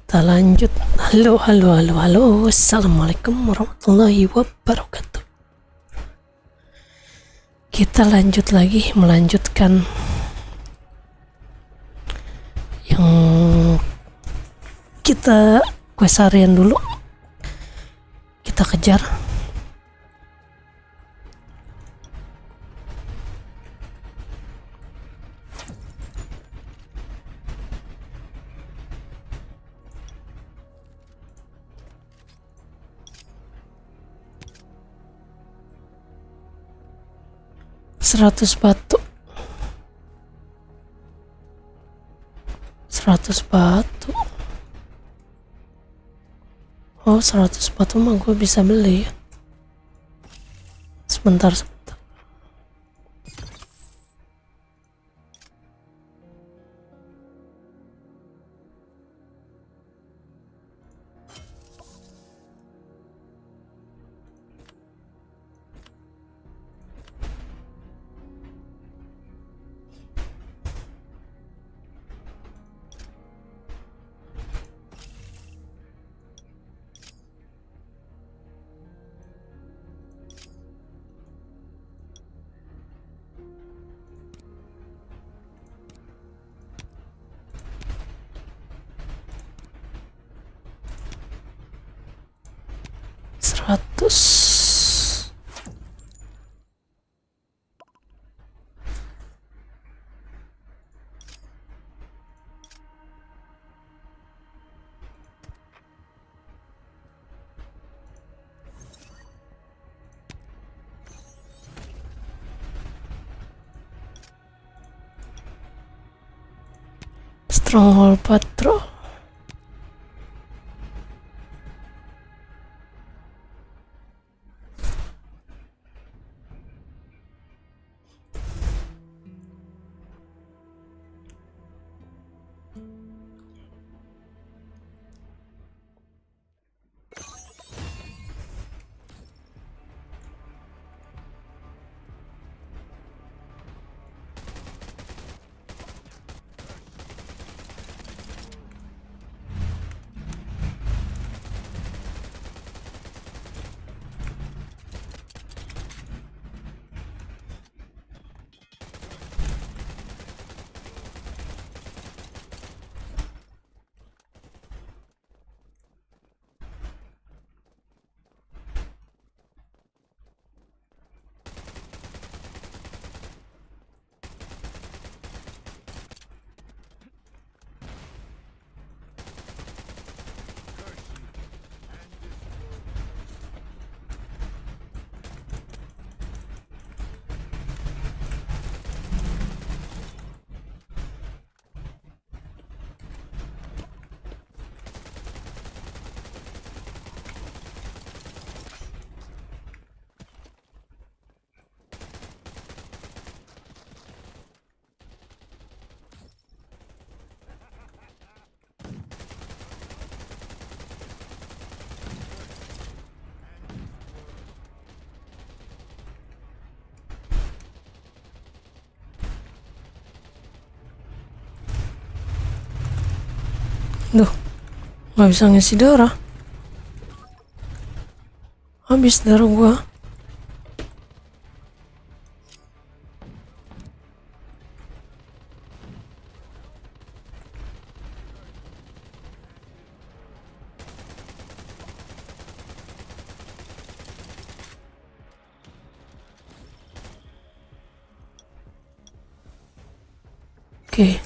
Kita lanjut. Halo, halo, halo, halo. Assalamualaikum warahmatullahi wabarakatuh. Kita lanjut lagi, melanjutkan yang kita quest harian dulu. Kita kejar. Seratus batu. 100 batu. Oh, 100 batu mah gue bisa beli ya. Sebentar. Seratus. Stronghold Patrol. Duh, nggak bisa ngisi darah. Habis darah gua. Oke.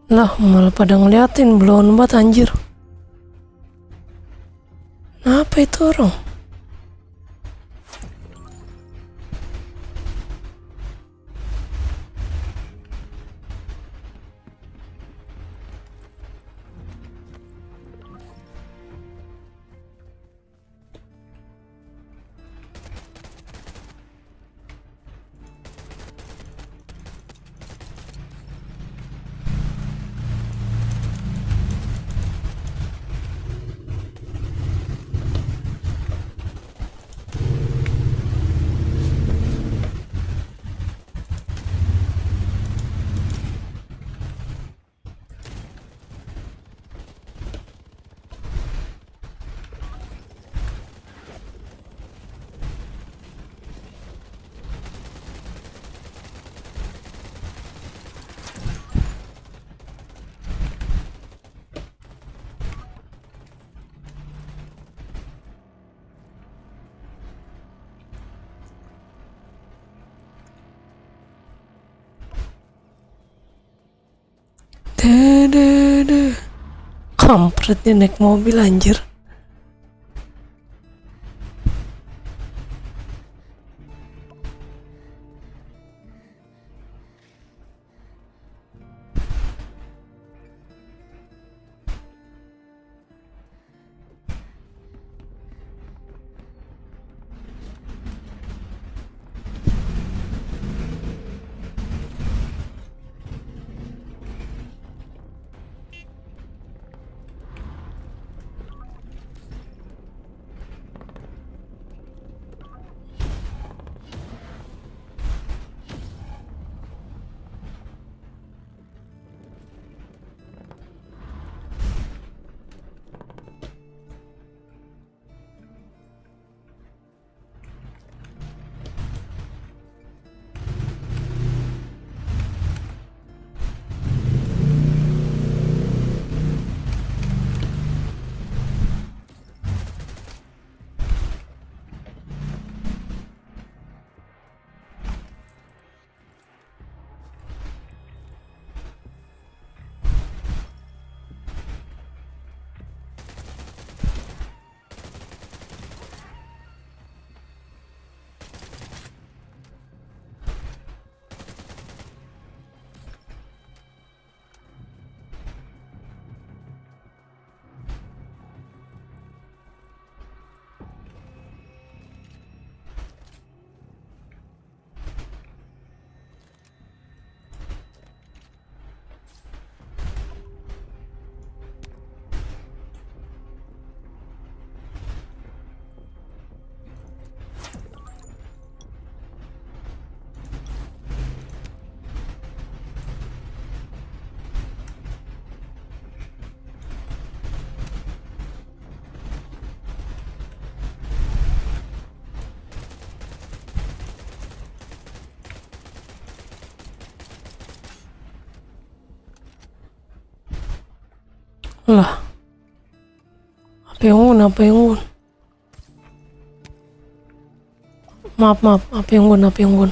Lah malah pada ngeliatin, belum banget anjir. Apa itu orang? Deh. Kampret dia naik mobil anjir. Lah, apa yang un? Maaf, apa yang un?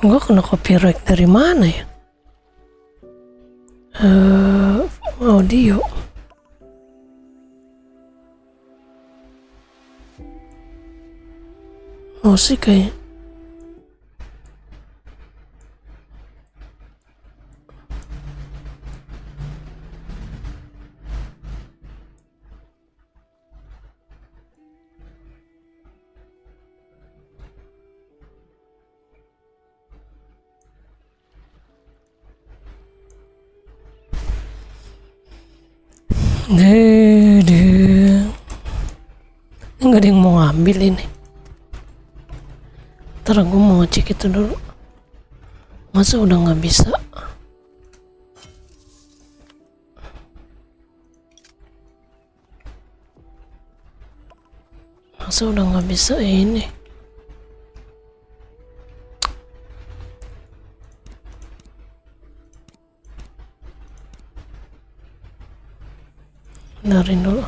Gua kena copyright dari mana ya? Audio. Musik kayak. Ini nggak ada yang mau ngambil ini. Ntar gue mau cek itu dulu. Masa udah nggak bisa? Masa udah nggak bisa ini? Benerin dulu.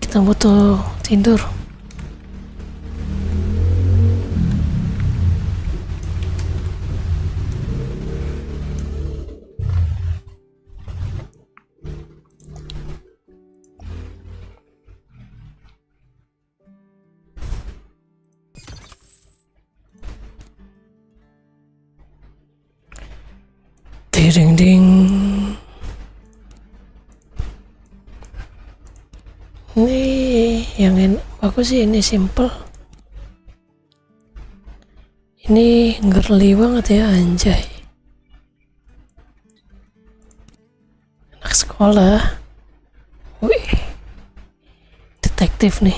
Kita butuh tidur. Ding ding. Ini yang bagus sih, ini simple. Ini girly banget ya, anjay. Anak sekolah. Wih. Detektif nih.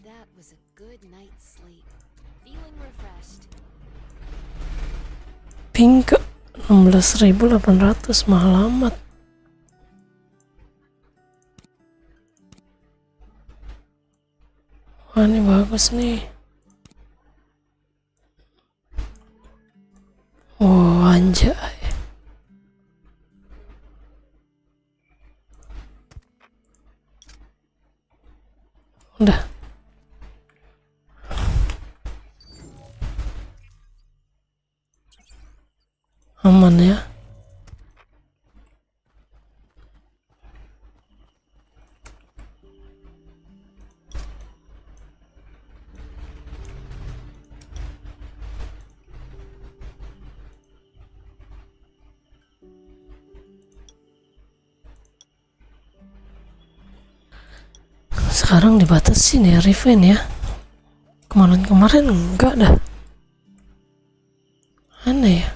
That was a good night's sleep. Feeling refreshed. Pink 16.800, mahal amat. Wah, ini bagus nih. Oh, anjay. Udah. Aman ya. Sekarang dibatasin ya revenge ya. Kemarin-kemarin enggak dah. Aneh ya.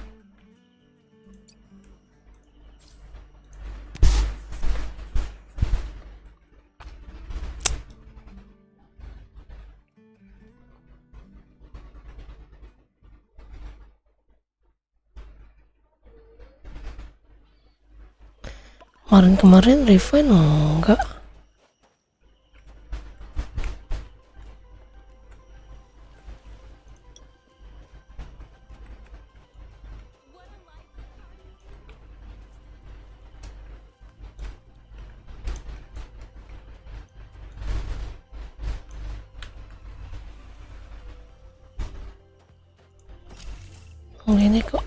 Kemarin-kemarin revenge enggak. Ini kok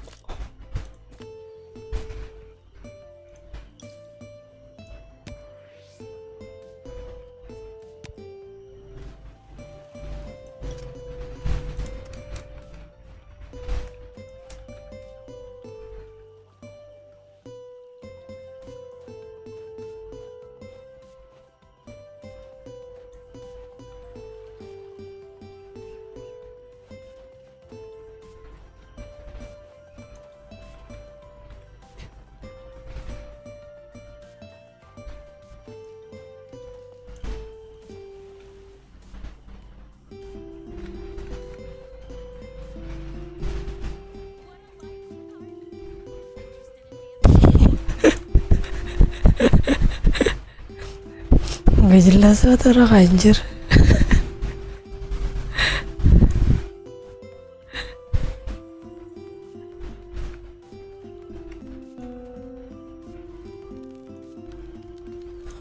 Gak jelas banget orang anjir.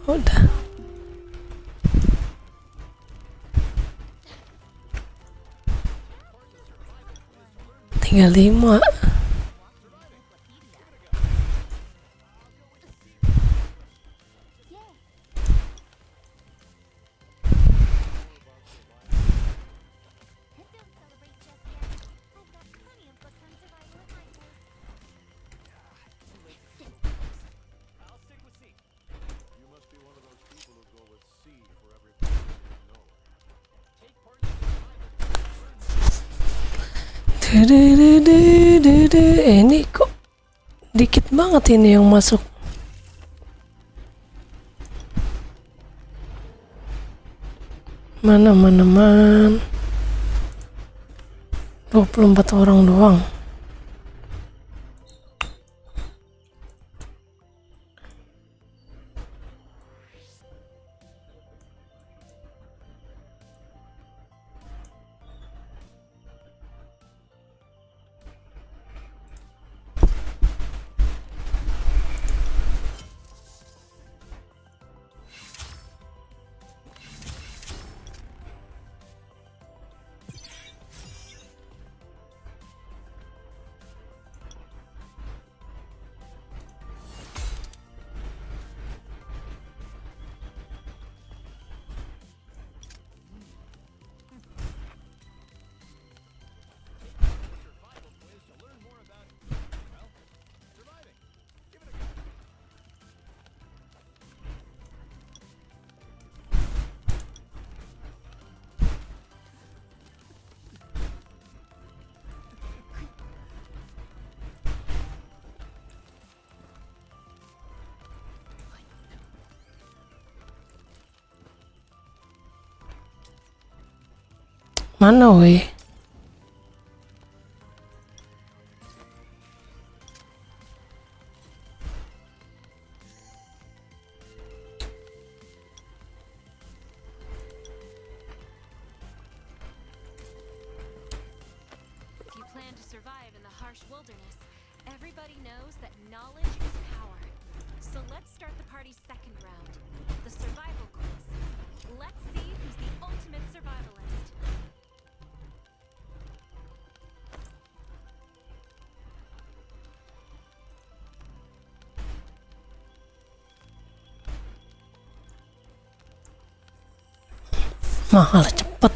Udah. Tinggal 5. Ini kok dikit banget ini yang masuk. Mana 24 orang doang. Mana weh? If you plan to survive in the harsh wilderness, everybody knows that knowledge is power. So let's start the party's second round, the survival quiz. Let's see who's the ultimate survivalist. Mahal cepet.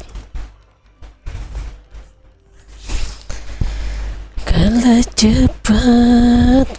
Kalah cepat.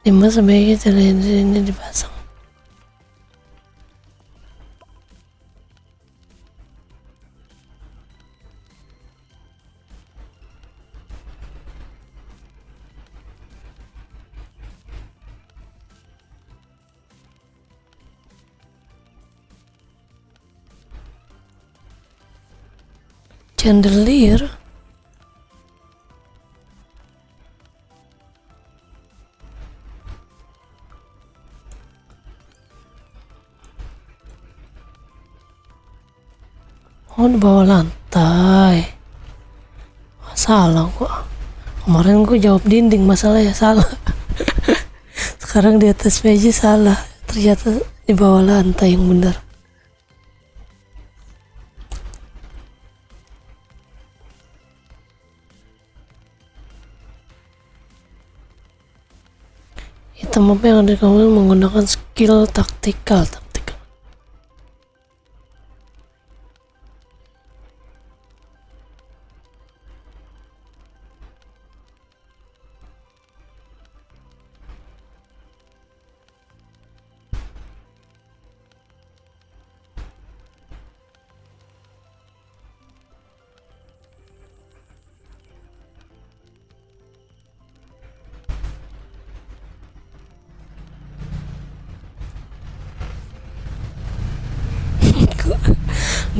Dimana sebaiknya televisi ini dipasang? Chandelier. Oh, di bawah lantai. Salah gua. Kemarin gua jawab dinding, masalahnya salah. Sekarang di atas meja salah. Ternyata di bawah lantai yang benar. Item apa yang ada kamu menggunakan skill taktikal.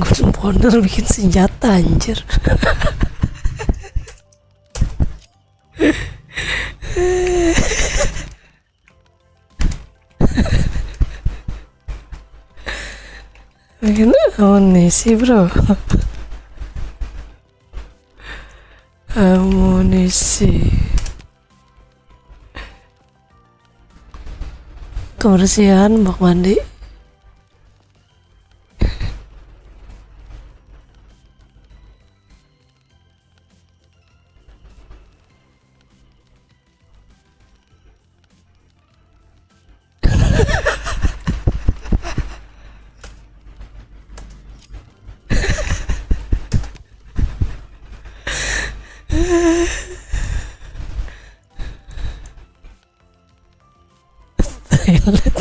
Gunpowder bikin senjata anjir. Bikin amunisi bro. Amunisi. Kebersihan bak mandi. Toilet.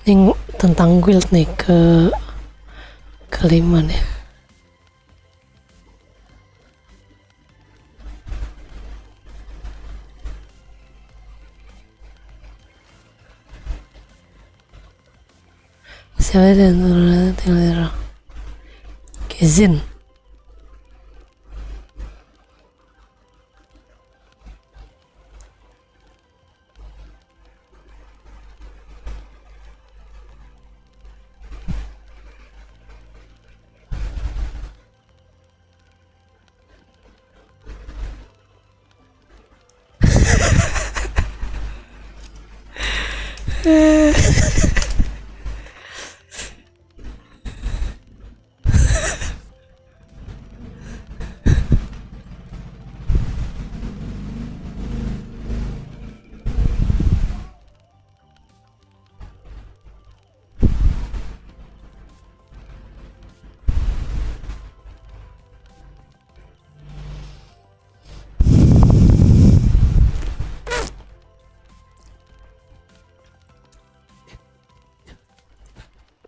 Ini tentang guild nih kelima nih. Siapa yang tinggal Kezin.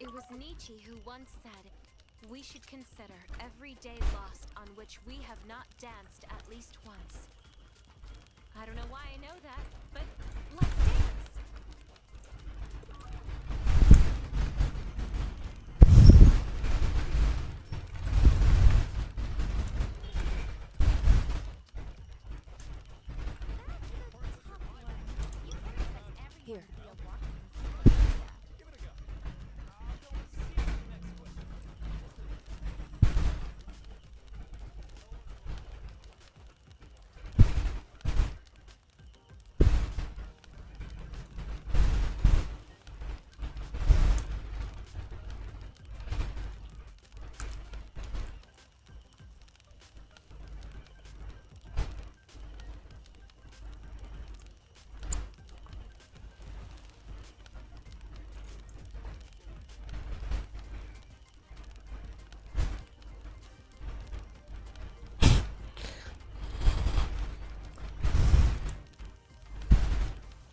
It was Nietzsche who once said, "We should consider every day lost on which we have not danced at least once." I don't know why I know that, but let's dance! Here.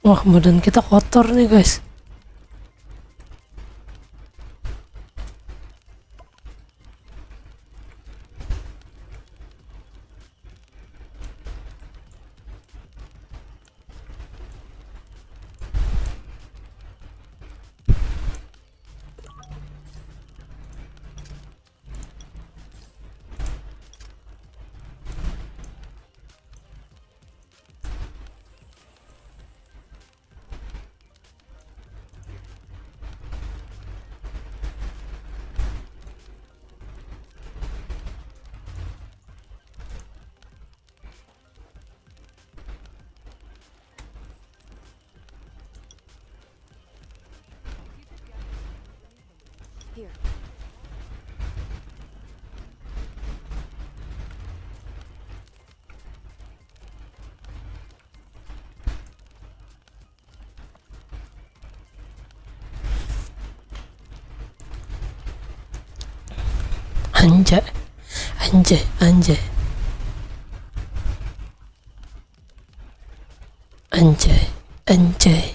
Wah, badan kita kotor nih guys. Here. Anjay, anjay, anjay, anjay, anjay,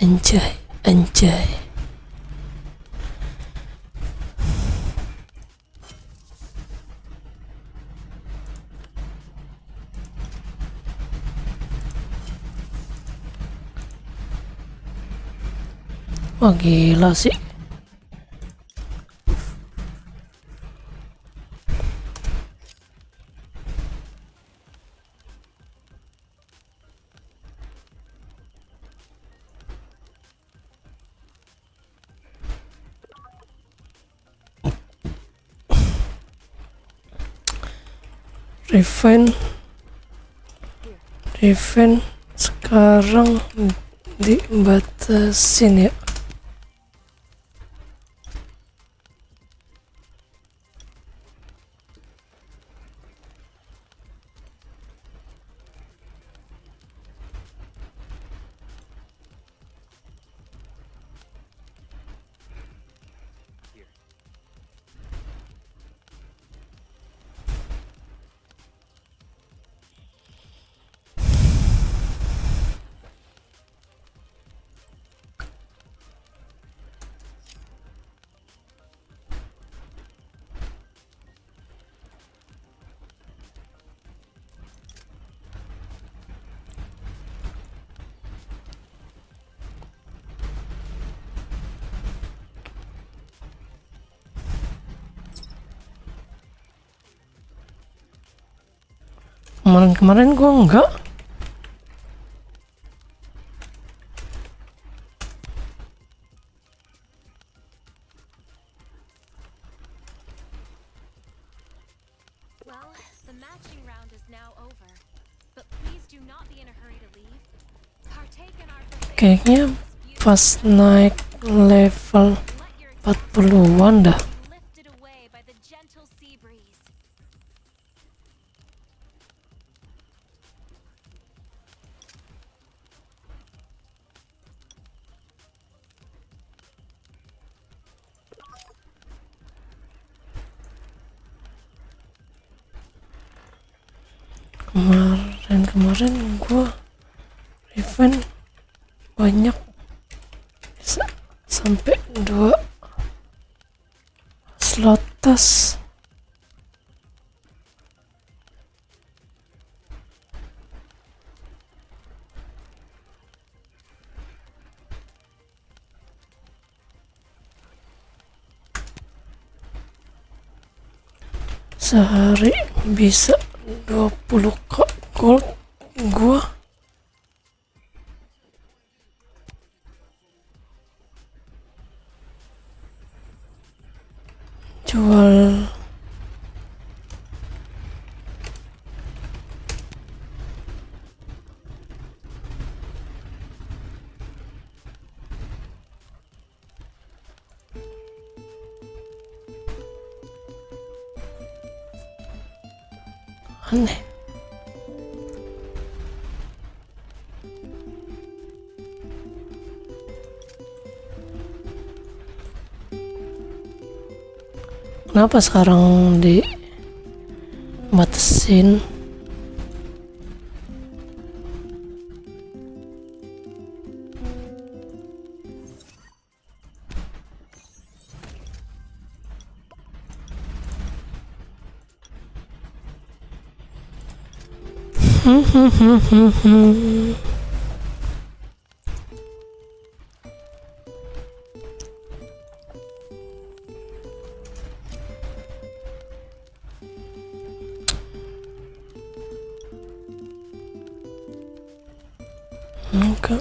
anjay, anjay. Wah gila sih. Refine sekarang dibatasin ya. Kemarin gua enggak. Well, the matching round is now over. But please do not be in a hurry to leave. Partake in our buffet. Kayaknya pas naik level Let your 40-an dah. be lifted away by the gentle sea breeze. Kemarin gua event banyak, bisa sampai 2 slot tas. Sehari bisa 20 gold gua. Jual aneh. Kenapa sekarang dibatasin? Enggak.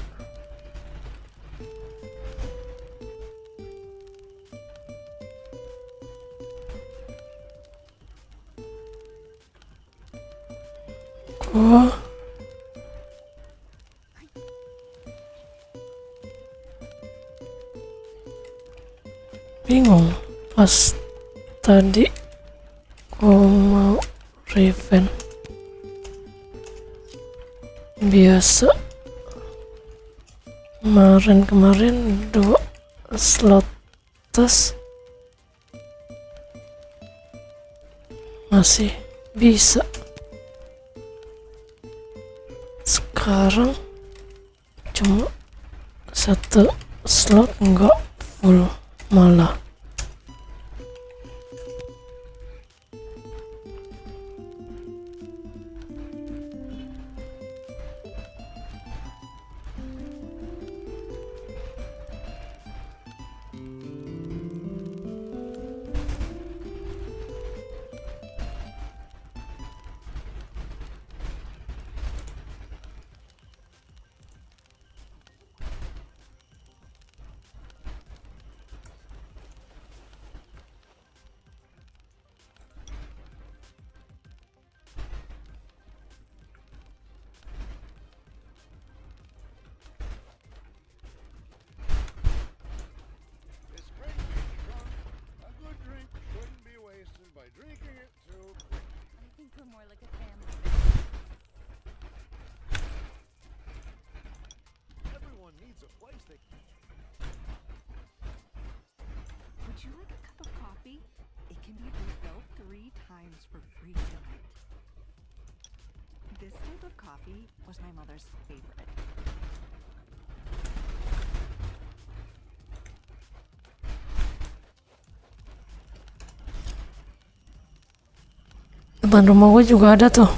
Gua bingung pas tadi gua mau revenge biasa. Kemarin 2 slot tas masih bisa. Sekarang cuma 1 slot enggak full malah. Would you like a cup of coffee? It can be refilled 3 times for free tonight. This type of coffee was my mother's favorite. Depan rumah gue juga ada tuh